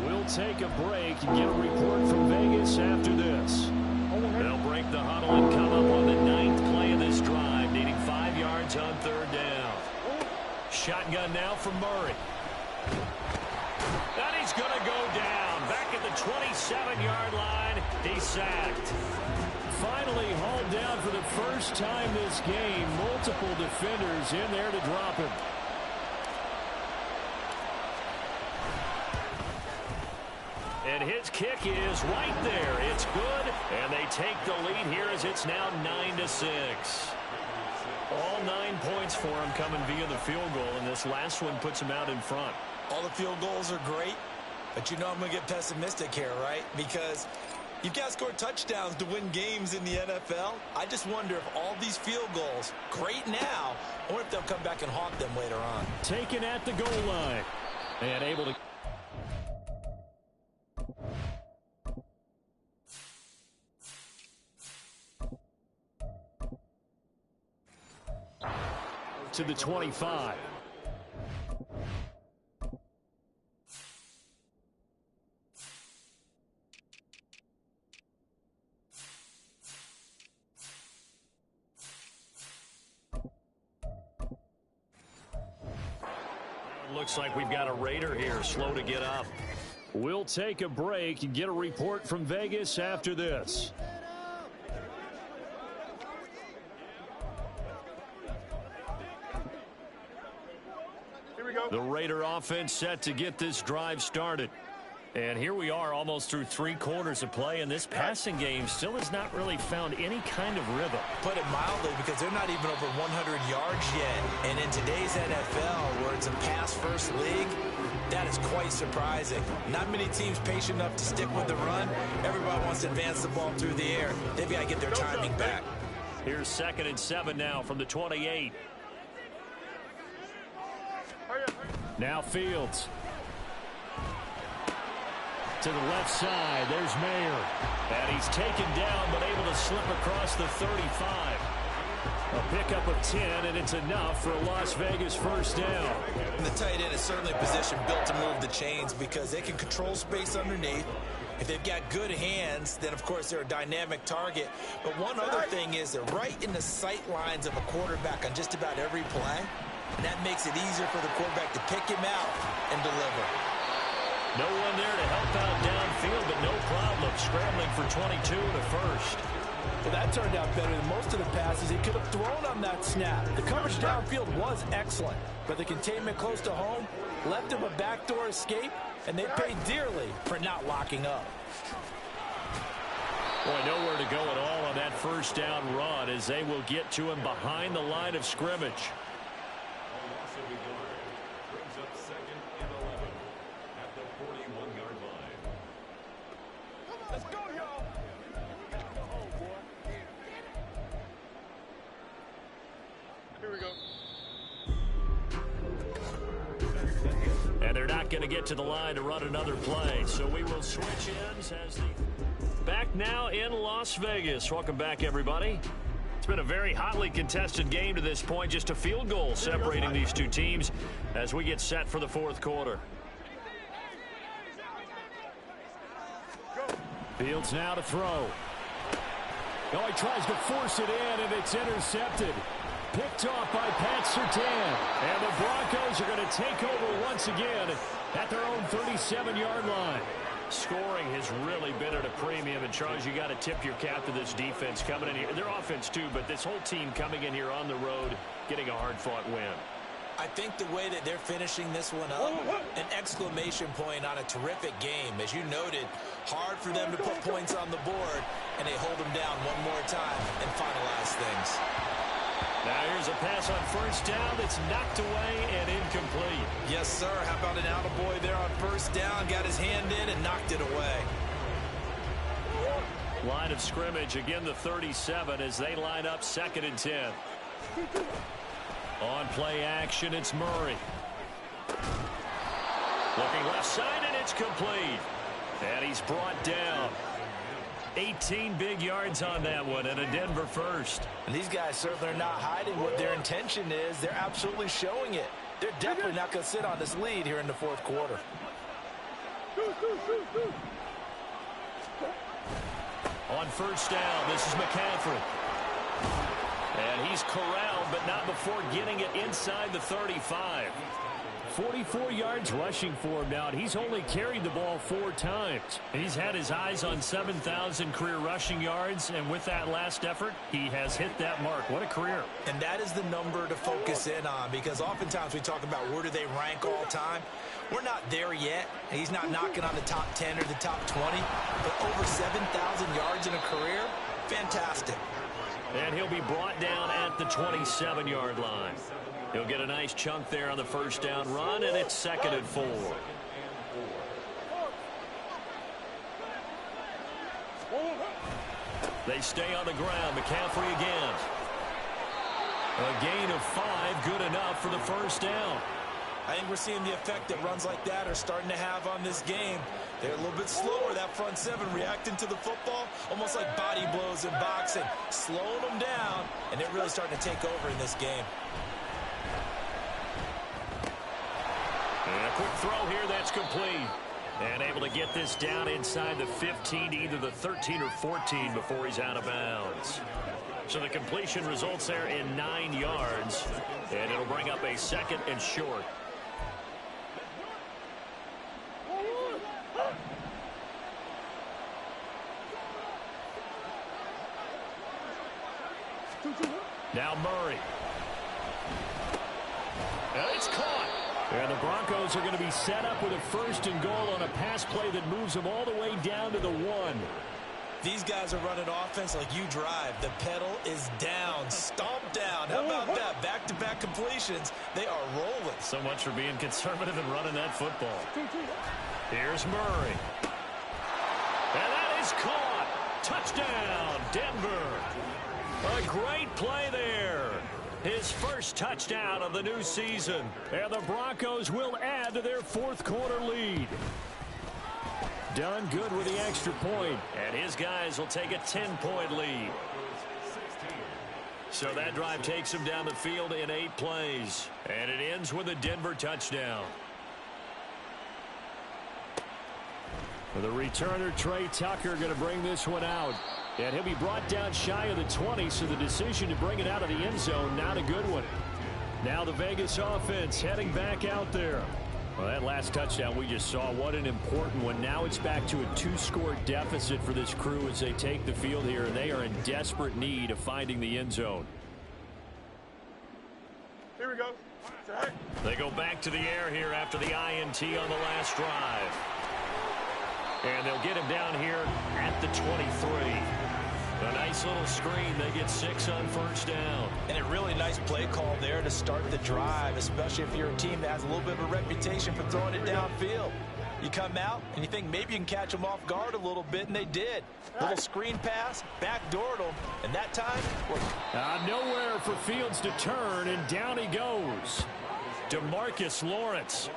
H: We'll take a break and get a report from Vegas after this. They'll break the huddle and come up on the 9th play of this drive, needing 5 yards on 3rd down. Shotgun now for Murray. And he's going to go down. Back at the 27-yard line, he's sacked. Finally hauled down for the first time this game. Multiple defenders in there to drop him. And his kick is right there. It's good, and they take the lead here as it's now 9-6. All 9 points for him coming via the field goal, and this last one puts him out in front.
G: All the field goals are great, but you know I'm going to get pessimistic here, right? Because you've got to score touchdowns to win games in the NFL. I just wonder if all these field goals, great now, or if they'll come back and haunt them later on.
H: Taken at the goal line. And able to... to the 25.
E: looks like we've got a Raider here, slow to get up.
H: We'll take a break and get a report from Vegas after this.
I: Here we go.
H: The Raider offense set to get this drive started.
E: And here we are almost through 3 quarters of play, and this passing game still has not really found any kind of rhythm.
G: Put it mildly, because they're not even over 100 yards yet. And in today's NFL, where it's a pass-first league, that is quite surprising. Not many teams patient enough to stick with the run. Everybody wants to advance the ball through the air. They've got to get their timing back.
E: Here's 2nd and 7 now from the 28.
H: Now Fields. To the left side, there's Mayer.
E: And he's taken down, but able to slip across the 35. A pickup of 10, and it's enough for a Las Vegas first down.
G: And the tight end is certainly a position built to move the chains because they can control space underneath. If they've got good hands, then, of course, they're a dynamic target. But one other thing is they're right in the sight lines of a quarterback on just about every play. And that makes it easier for the quarterback to pick him out and deliver.
E: No one there to help out downfield, but no problem. Scrambling for 22 and a first.
J: Well, that turned out better than most of the passes he could have thrown on that snap. The coverage downfield was excellent, but the containment close to home left him a backdoor escape, and they paid dearly for not locking up.
E: Boy, nowhere to go at all on that first down run as they will get to him behind the line of scrimmage. And they're not going to get to the line to run another play, so we will switch ends as the back now in Las Vegas. Welcome back, everybody. It's been a very hotly contested game to this point, just a field goal separating these two teams as we get set for the 4th quarter.
H: Fields now to throw. Oh, he tries to force it in, and it's intercepted. Picked off by Pat Surtain. And the Broncos are going to take over once again at their own 37-yard line.
E: Scoring has really been at a premium. And, Charles, you got to tip your cap to this defense coming in here. Their offense, too, but this whole team coming in here on the road, getting a hard-fought win.
G: I think the way that they're finishing this one up, an exclamation point on a terrific game. As you noted, hard for them to put points on the board, and they hold them down one more time and finalize things.
E: Now here's a pass on first down that's knocked away and incomplete.
G: Yes, sir. How about an attaboy there on first down? Got his hand in and knocked it away.
E: Line of scrimmage, again the 37 as they line up 2nd and 10. On play action, it's Murray. Looking left side, and it's complete. And he's brought down. 18 big yards on that one, and a Denver first.
J: And these guys certainly are not hiding what their intention is. They're absolutely showing it. They're definitely not going to sit on this lead here in the 4th quarter.
E: On first down, this is McCaffrey. And he's corralled, but not before getting it inside the 35.
H: 44 yards rushing for him now, and he's only carried the ball 4 times. He's had his eyes on 7,000 career rushing yards, and with that last effort, he has hit that mark. What a career.
G: And that is the number to focus in on, because oftentimes we talk about where do they rank all time. We're not there yet. He's not knocking on the top 10 or the top 20, but over 7,000 yards in a career, fantastic.
E: And he'll be brought down at the 27-yard line. He'll get a nice chunk there on the first down run, and it's 2nd and 4. They stay on the ground. McCaffrey again. A gain of 5, good enough for the first down.
G: I think we're seeing the effect that runs like that are starting to have on this game. They're a little bit slower, that front 7, reacting to the football, almost like body blows in boxing, slowing them down, and they're really starting to take over in this game.
E: And a quick throw here, that's complete. And able to get this down inside the 15, either the 13 or 14 before he's out of bounds. So the completion results there in 9 yards, and it'll bring up a 2nd and short.
H: Now Murray. And it's caught. And the Broncos are going to be set up with a 1st and goal on a pass play that moves them all the way down to the 1.
G: These guys are running offense like you drive. The pedal is down, stomped down. How about that? Back-to-back completions. They are rolling.
H: So much for being conservative and running that football. Here's Murray. And that is caught. Touchdown, Denver. A great play there. His first touchdown of the new season. And the Broncos will add to their 4th quarter lead. Done good with the extra point. And his guys will take a 10-point lead. So that drive takes him down the field in 8 plays. And it ends with a Denver touchdown. For the returner, Trey Tucker, going to bring this one out. And he'll be brought down shy of the 20, so the decision to bring it out of the end zone, not a good one. Now the Vegas offense heading back out there. Well, that last touchdown we just saw, what an important one. Now it's back to a 2-score deficit for this crew as they take the field here, and they are in desperate need of finding the end zone.
I: Here we go.
H: They go back to the air here after the INT on the last drive. And they'll get him down here at the 23. A nice little screen. They get 6 on 1st down.
G: And a really nice play call there to start the drive, especially if you're a team that has a little bit of a reputation for throwing it downfield. You come out and you think maybe you can catch them off guard a little bit, and they did. Little screen pass, backdoored them, and that time worked.
H: Nowhere for Fields to turn, and down he goes. DeMarcus Lawrence.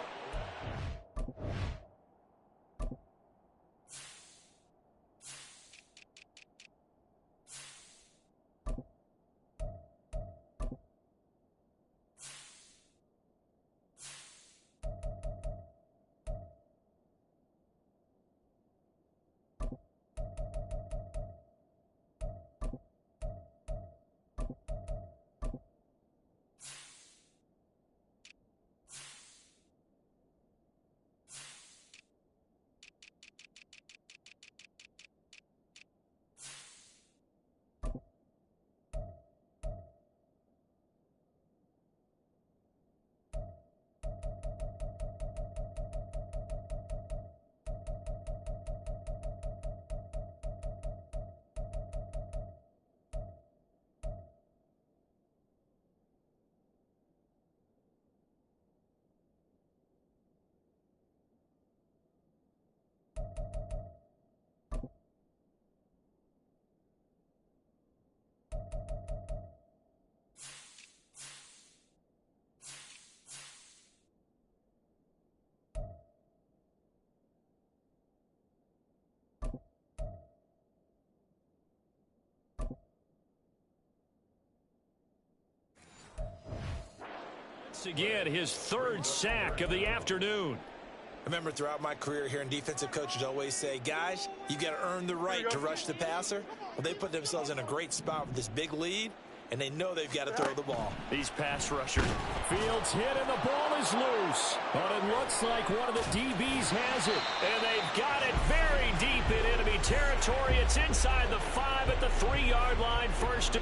H: Again, his 3rd sack of the afternoon.
G: I remember throughout my career hearing defensive coaches always say, guys, you got to earn the right to rush the passer. Well, they put themselves in a great spot with this big lead, and they know they've got to throw the ball.
H: These pass rushers. Fields hit, and the ball is loose. But it looks like one of the DBs has it. And they've got it very deep in enemy territory. It's inside the 5 at the 3-yard line. 1st.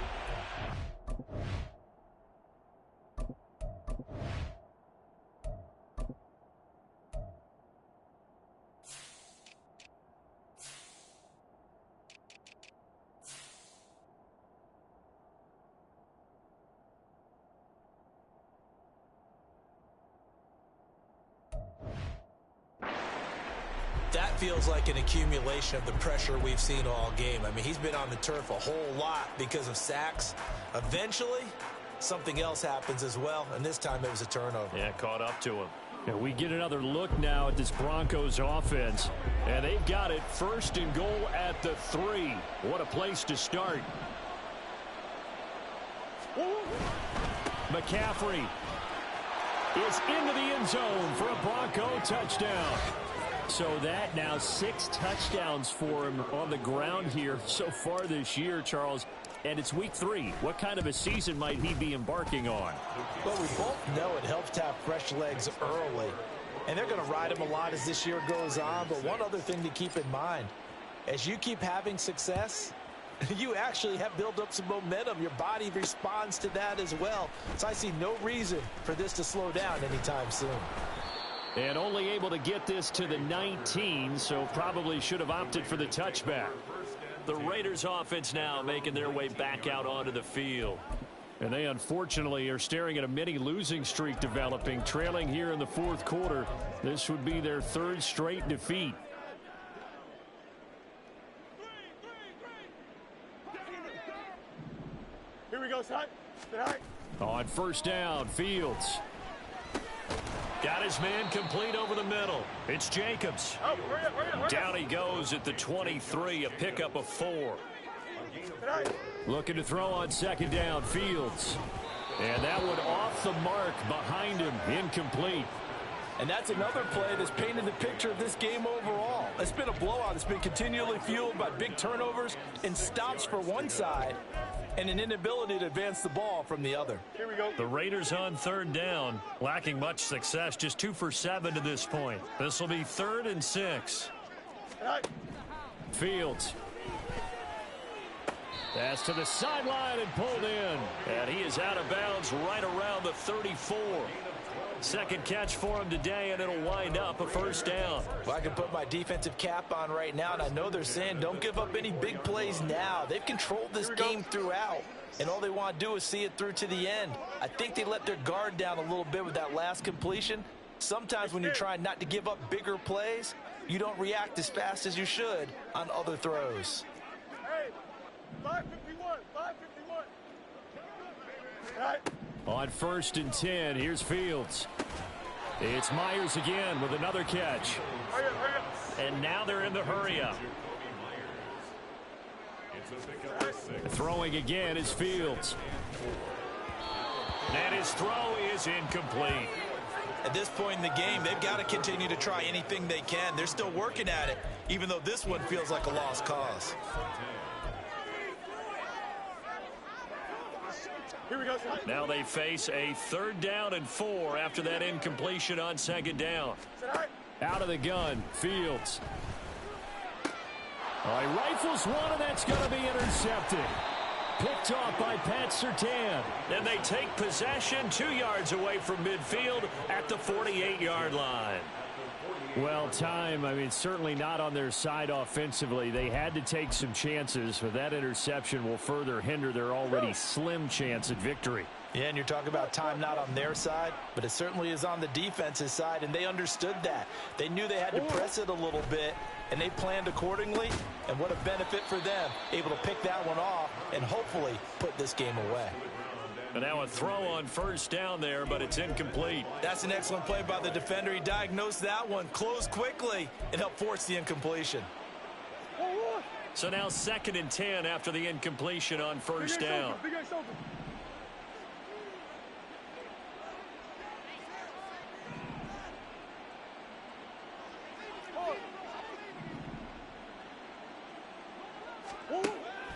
G: That feels like an accumulation of the pressure we've seen all game. I mean, he's been on the turf a whole lot because of sacks. Eventually, something else happens as well, and this time it was a turnover.
H: Yeah, caught up to him. And we get another look now at this Broncos offense. And they've got it 1st and goal at the 3. What a place to start. McCaffrey is into the end zone for a Bronco touchdown. So that now 6 touchdowns for him on the ground here so far this year, Charles. And it's week 3. What kind of a season might he be embarking on?
G: Well, we both know it helps to have fresh legs early. And they're going to ride him a lot as this year goes on. But one other thing to keep in mind, as you keep having success,
J: you actually have built up some momentum. Your body responds to that as well. So I see no reason for this to slow down anytime soon.
E: And only able to get this to the 19, so probably should have opted for the touchback. The Raiders offense now making their way back out onto the field. And they unfortunately are staring at a mini losing streak developing, trailing here in the fourth quarter. This would be their third straight defeat.
I: Here we go, Side.
E: On first down, Fields. Got his man complete over the middle. It's Jacobs.
I: Oh, hurry up.
E: Down he goes at the 23, a pickup of 4. Looking to throw on second down, Fields. And that one off the mark behind him, incomplete.
J: And that's another play that's painted the picture of this game overall. It's been a blowout. It's been continually fueled by big turnovers and stops for one side and an inability to advance the ball from the other.
I: Here we go.
E: The Raiders on third down, lacking much success, just 2 for 7 to this point. This will be 3rd and 6. Fields. Pass to the sideline and pulled in. And he is out of bounds right around the 34. Second catch for him today, and it'll wind up a first down.
J: Well, I can put my defensive cap on right now, and I know they're saying don't give up any big plays now. They've controlled this game throughout, and all they want to do is see it through to the end. I think they let their guard down a little bit with that last completion. Sometimes when you're trying not to give up bigger plays, you don't react as fast as you should on other throws.
I: Hey, 551.
E: On 1st and 10, here's Fields. It's Myers again with another catch.
I: Hurry up.
E: And now they're in the hurry-up. Throwing again is Fields. And his throw is incomplete.
G: At this point in the game, they've got to continue to try anything they can. They're still working at it, even though this one feels like a lost cause.
I: Here we go, Side.
E: Now they face a 3rd down and 4 after that incompletion on second down. Out of the gun, Fields. He rifles one, and that's going to be intercepted. Picked off by Pat Surtain. And they take possession 2 yards away from midfield at the 48-yard line. Well, certainly not on their side offensively. They had to take some chances, but that interception will further hinder their already slim chance at victory.
J: Yeah, and you're talking about time not on their side, but it certainly is on the defense's side, and they understood that. They knew they had to press it a little bit, and they planned accordingly, and what a benefit for them, able to pick that one off and hopefully put this game away.
E: And now a throw on first down there, but it's incomplete.
G: That's an excellent play by the defender. He diagnosed that one, closed quickly, and helped force the incompletion.
E: So now 2nd and 10 after the incompletion on first down.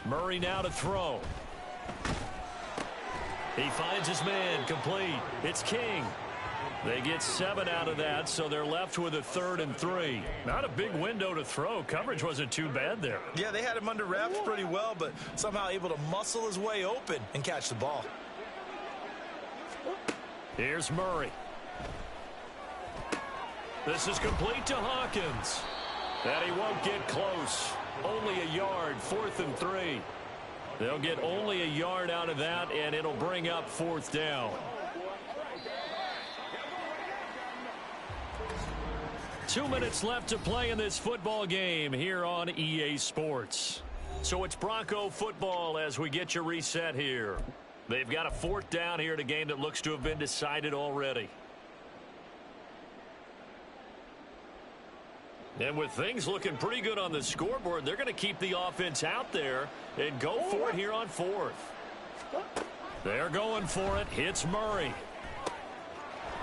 E: Murray now to throw. He finds his man complete. It's King. They get 7 out of that, so they're left with a 3rd and 3. Not a big window to throw. Coverage wasn't too bad there.
G: Yeah, they had him under wraps pretty well, but somehow able to muscle his way open and catch the ball.
E: Here's Murray. This is complete to Hawkins. And he won't get close. Only a yard, 4th and 3. They'll get only a yard out of that, and it'll bring up 4th down. 2 minutes left to play in this football game here on EA Sports. So it's Bronco football as we get you reset here. They've got a 4th down here in a game that looks to have been decided already. And with things looking pretty good on the scoreboard, they're going to keep the offense out there and go for it here on 4th. They're going for it. Hits Murray.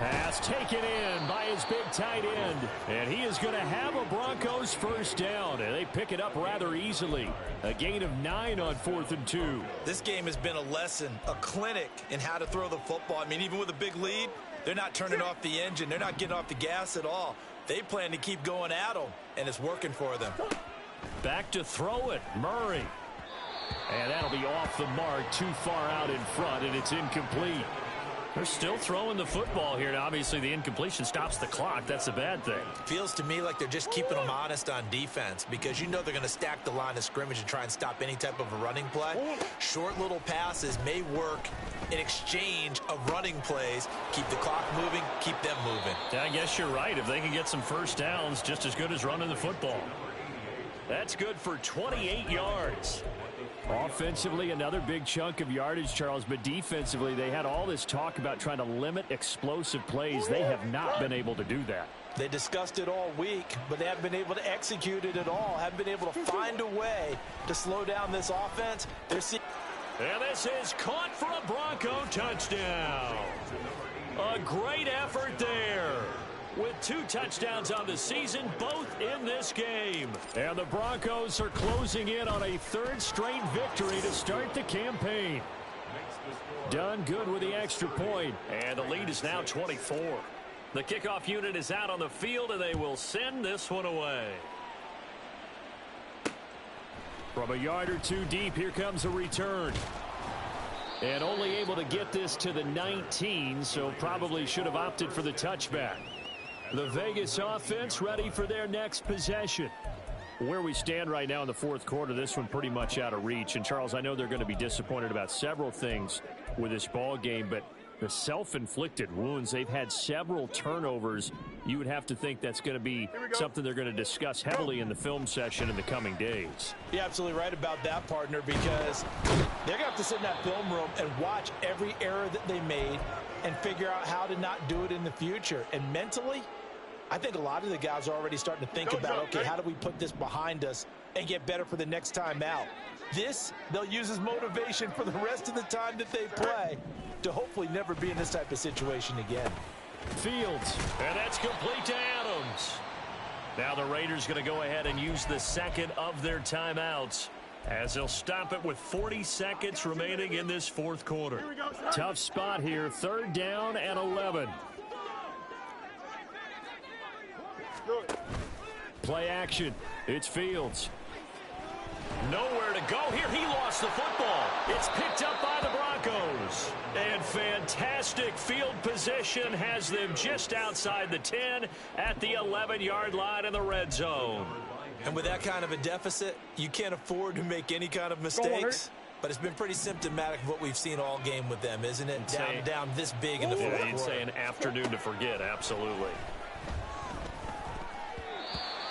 E: Pass taken in by his big tight end. And he is going to have a Broncos first down. And they pick it up rather easily. A gain of 9 on 4th and 2.
G: This game has been a lesson, a clinic in how to throw the football. I mean, even with a big lead, they're not turning off the engine. They're not getting off the gas at all. They plan to keep going at them, and it's working for them.
E: Back to throw it. Murray. And that'll be off the mark, too far out in front, and it's incomplete. They're still throwing the football here. Now, obviously, the incompletion stops the clock. That's a bad thing.
G: Feels to me like they're just keeping them honest on defense because you know they're going to stack the line of scrimmage and try and stop any type of a running play. Short little passes may work in exchange of running plays. Keep the clock moving, keep them moving.
E: Yeah, I guess you're right. If they can get some first downs, just as good as running the football. That's good for 28 yards. Offensively, another big chunk of yardage, Charles, but defensively, they had all this talk about trying to limit explosive plays. They have not been able to do that.
J: They discussed it all week, but they haven't been able to execute it at all. Haven't been able to find a way to slow down this offense.
E: And this is caught for a Bronco touchdown. A great effort there. With 2 touchdowns on the season, both in this game. And the Broncos are closing in on a 3rd straight victory to start the campaign. Done good with the extra point. And the lead is now 24. The kickoff unit is out on the field, and they will send this one away. From a yard or 2 deep, here comes a return. And only able to get this to the 19, so probably should have opted for the touchback. The Vegas offense ready for their next possession. Where we stand right now in the 4th quarter, this one pretty much out of reach. And, Charles, I know they're going to be disappointed about several things with this ball game, but the self-inflicted wounds, they've had several turnovers. You would have to think that's going to be something they're going to discuss heavily in the film session in the coming days.
J: You're absolutely right about that, partner, because they're going to have to sit in that film room and watch every error that they made and figure out how to not do it in the future. And mentally, I think a lot of the guys are already starting to think about, okay, how do we put this behind us and get better for the next time out? This, they'll use as motivation for the rest of the time that they play to hopefully never be in this type of situation again.
E: Fields, and that's complete to Adams. Now the Raiders going to go ahead and use the 2nd of their timeouts as they'll stop it with 40 seconds remaining in this 4th quarter. Tough spot here, 3rd down and 11. Play action. It's Fields. Nowhere to go here. He lost the football. It's picked up by the Broncos. And fantastic field position has them just outside the 10 at the 11-yard line in the red zone.
G: And with that kind of a deficit, you can't afford to make any kind of mistakes. But it's been pretty symptomatic of what we've seen all game with them, isn't it? Down this big in the 4th quarter.
E: You'd say an afternoon to forget, absolutely.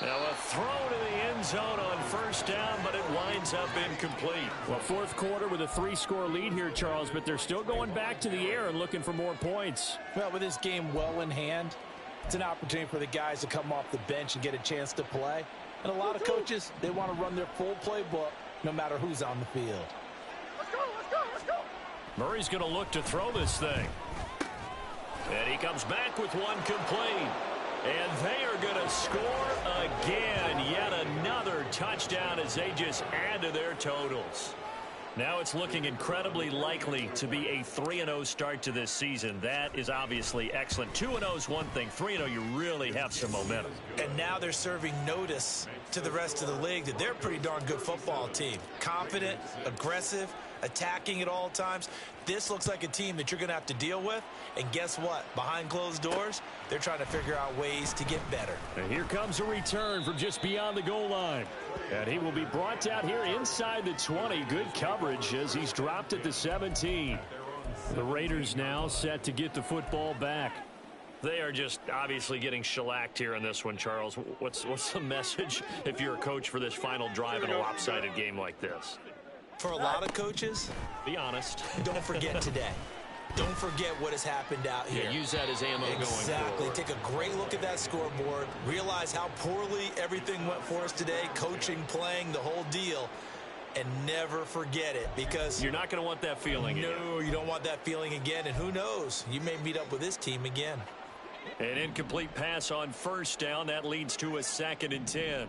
E: Now a throw to the end zone on 1st down, but it winds up incomplete. Well, 4th quarter with a 3-score lead here, Charles, but they're still going back to the air and looking for more points.
J: Well, with this game well in hand, it's an opportunity for the guys to come off the bench and get a chance to play. And a lot of coaches, they want to run their full playbook no matter who's on the field.
I: Let's go.
E: Murray's going to look to throw this thing. And he comes back with one complete. And they are going to score again. Yet another touchdown as they just add to their totals. Now it's looking incredibly likely to be a 3-0 start to this season. That is obviously excellent. 2-0 is one thing. 3-0, you really have some momentum.
G: And now they're serving notice to the rest of the league that they're a pretty darn good football team. Confident, aggressive, attacking at all times. This looks like a team that you're going to have to deal with. And guess what? Behind closed doors, they're trying to figure out ways to get better.
E: And here comes a return from just beyond the goal line. And he will be brought out here inside the 20. Good coverage as he's dropped at the 17. The Raiders now set to get the football back. They are just obviously getting shellacked here in this one, Charles. What's the message if you're a coach for this final drive in a lopsided game like this?
G: For a lot of coaches,
E: be honest.
G: Don't forget today. Don't forget what has happened out here.
E: Yeah, use that as ammo going forward.
G: Exactly. Take a great look at that scoreboard. Realize how poorly everything went for us today. Coaching, playing, the whole deal. And never forget it, because
E: you're not going to want that feeling again.
G: No, you don't want that feeling again. And who knows? You may meet up with this team again.
E: An incomplete pass on 1st down. That leads to a 2nd and 10.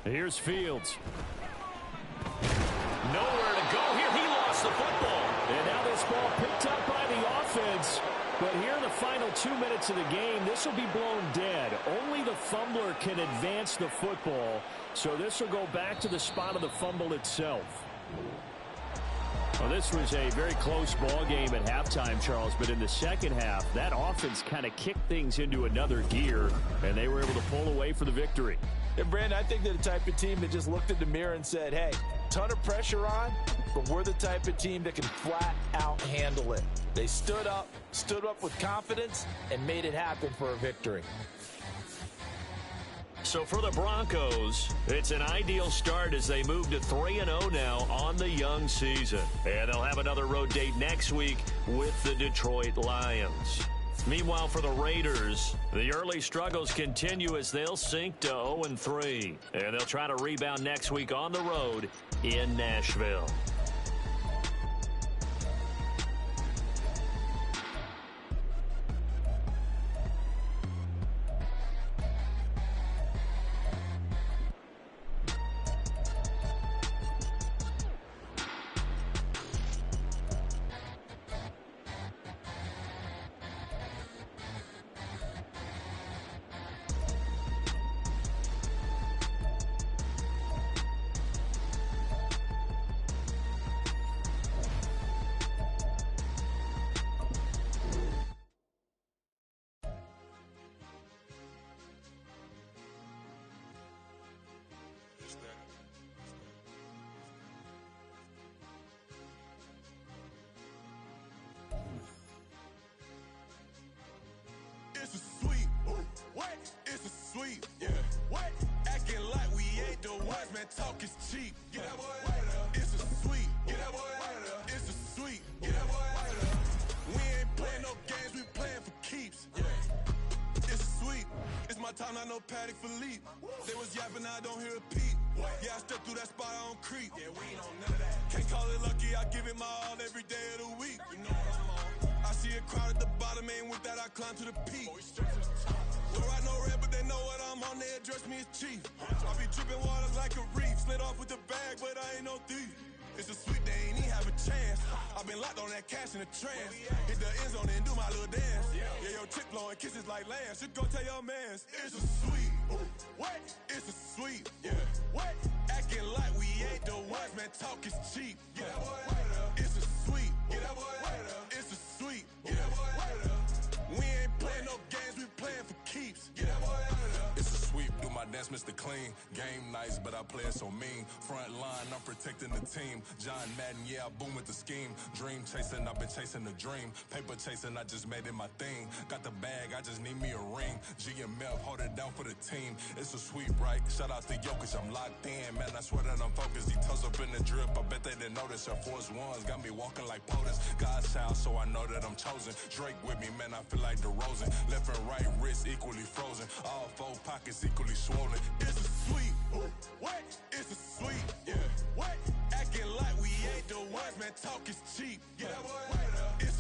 E: Here's Fields. Nowhere to go here. He lost the football. And now this ball picked up by the offense. But here in the final 2 minutes of the game, this will be blown dead. Only the
H: fumbler can advance the football. So this will go back to the spot of the fumble itself. Well, this was a very close ball game at halftime, Charles, but in the second half, that offense kind of kicked things into another gear, and they were able to pull away for the victory.
J: And, Brandon, I think they're the type of team that just looked in the mirror and said, hey, ton of pressure on, but we're the type of team that can flat out handle it. They stood up with confidence, and made it happen for a victory.
H: So for the Broncos, it's an ideal start as they move to 3-0 now on the young season. And they'll have another road date next week with the Detroit Lions. Meanwhile, for the Raiders, the early struggles continue as they'll sink to 0-3. And they'll try to rebound next week on the road in Nashville.
A: It's a sweep. What? It's a sweep. Yeah. What? Acting like we ain't the ones, man. Talk is cheap. Get that boy out of there. It's a sweep. Get that boy out of there. It's a sweep. Get that boy out of there. We ain't playing no games. We playing for keeps. Yeah. It's a sweep. It's my time. Not no paddock for leap. They was yapping. I don't hear a peep. Yeah, I step through that spot. I don't creep. Yeah, we ain't on none of that. Can't call it lucky. I give it my all every day of the week. You know what I'm on. I see a crowd at the bottom, and with that I climb to the peak. Don't ride no red, but they know what I'm on. They address me as chief. I be dripping waters like a reef. Slid off with the bag, but I ain't no thief. It's a sweep, they ain't even have a chance. I've been locked on that cash in the trance. Hit the end zone and do my little dance. Yeah, your chick blowing kisses like lambs. You go tell your mans. It's a sweep. What? It's a sweep. Yeah. What? Acting like we ain't the ones, man. Talk is cheap. Get that boy out of there. It's a sweep. Get that boy out of there. It's a sweep. Get that boy out of there. We ain't playing no games. We playing for keeps. Get that boy out of there.
C: It's a sweep. Do my dance, Mr. Clean. Game nice, but I play it so mean. Front line, I'm protecting the team. John Madden, yeah, I boom with the scheme. Dream chasing, I've been chasing the dream. Paper chasing, I just made it my thing. Got the bag, I just need me a ring. GMF, hold it down for the team. It's a sweep, right? Shout out to Jokic, I'm locked in. Man, I swear that I'm focused. He toes up in the drip, I bet they didn't notice. Air Force Ones got me walking like POTUS. God's child, so I know that I'm chosen. Drake with me, man, I feel like DeRozan. Left and right wrist equally frozen. All four pockets equally swollen.
A: It's a sweep. What? It's a sweep. Yeah. What? Acting like we ain't the ones, man. Talk is cheap. Get that boy out of there. It's